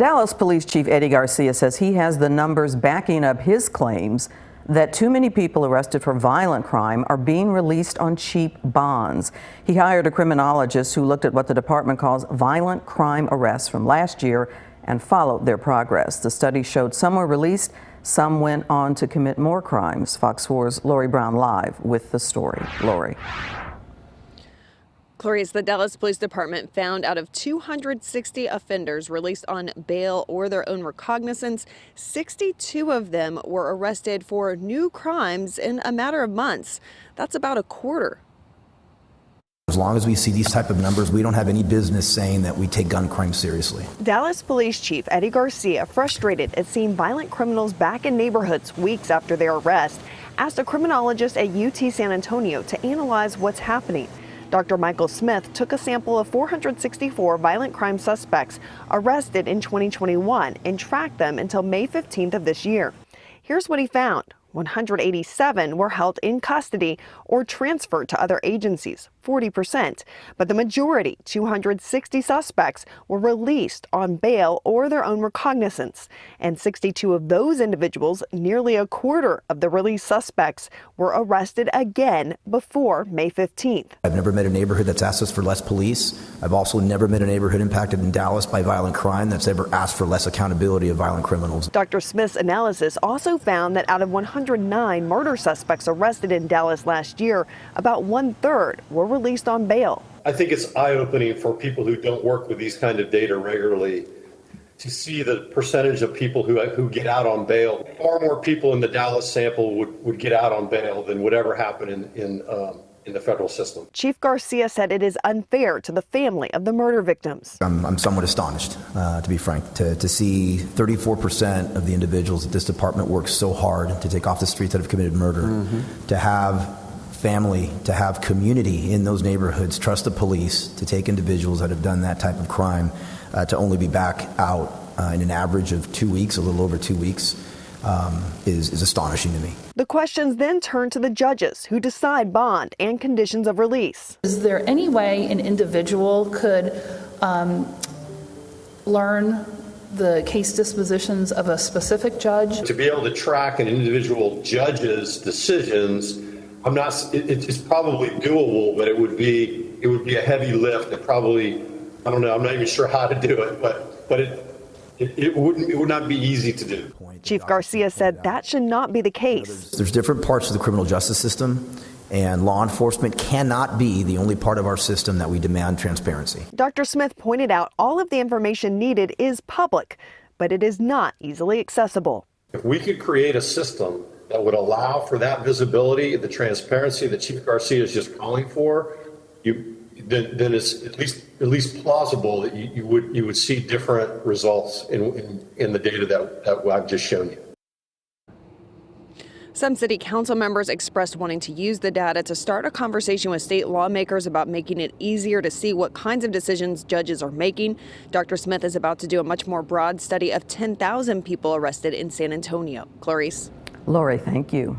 Dallas Police Chief Eddie Garcia says he has the numbers backing up his claims that too many people arrested for violent crime are being released on cheap bonds. He hired a criminologist who looked at what the department calls violent crime arrests from last year and followed their progress. The study showed some were released, some went on to commit more crimes. Fox 4's Lori Brown live with the story. Lori. Clarice, the Dallas Police Department found out of 260 offenders released on bail or their own recognizance, 62 of them were arrested for new crimes in a matter of months. That's about a quarter. As long as we see these type of numbers, we don't have any business saying that we take gun crime seriously. Dallas Police Chief Eddie Garcia, frustrated at seeing violent criminals back in neighborhoods weeks after their arrest, asked a criminologist at UT San Antonio to analyze what's happening. Dr. Michael Smith took a sample of 464 violent crime suspects arrested in 2021 and tracked them until May 15th of this year. Here's what he found. 187 were held in custody or transferred to other agencies, 40%. But the majority, 260 suspects, were released on bail or their own recognizance. And 62 of those individuals, nearly a quarter of the released suspects, were arrested again before May 15th. I've never met a neighborhood that's asked us for less police. I've also never met a neighborhood impacted in Dallas by violent crime that's ever asked for less accountability of violent criminals. Dr. Smith's analysis also found that out of 109 murder suspects arrested in Dallas last year, about 1/3 were released on bail. I think it's eye-opening for people who don't work with these kind of data regularly to see the percentage of people who get out on bail. Far more people in the Dallas sample would get out on bail than would ever happen in the federal system. Chief Garcia said it is unfair to the family of the murder victims. I'm somewhat astonished, to be frank, to see 34% of the individuals at this department work so hard to take off the streets that have committed murder, to have family, to have community in those neighborhoods, trust the police to take individuals that have done that type of crime, to only be back out in an average of 2 weeks, a little over 2 weeks, is astonishing to me. The questions then turn to the judges who decide bond and conditions of release. Is there any way an individual could learn the case dispositions of a specific judge? To be able to track an individual judge's decisions, it's probably doable, but it would be a heavy lift. It probably, I don't know, I'm not even sure how to do it, but it would not be easy to do. Chief Garcia said that should not be the case. There's different parts of the criminal justice system, and law enforcement cannot be the only part of our system that we demand transparency. Dr. Smith pointed out all of the information needed is public, but it is not easily accessible. If we could create a system that would allow for that visibility, the transparency that Chief Garcia is just calling for, then it's at least plausible that you would see different results in the data that I've just shown you. Some city council members expressed wanting to use the data to start a conversation with state lawmakers about making it easier to see what kinds of decisions judges are making. Dr. Smith is about to do a much more broad study of 10,000 people arrested in San Antonio. Clarice. Lori, thank you.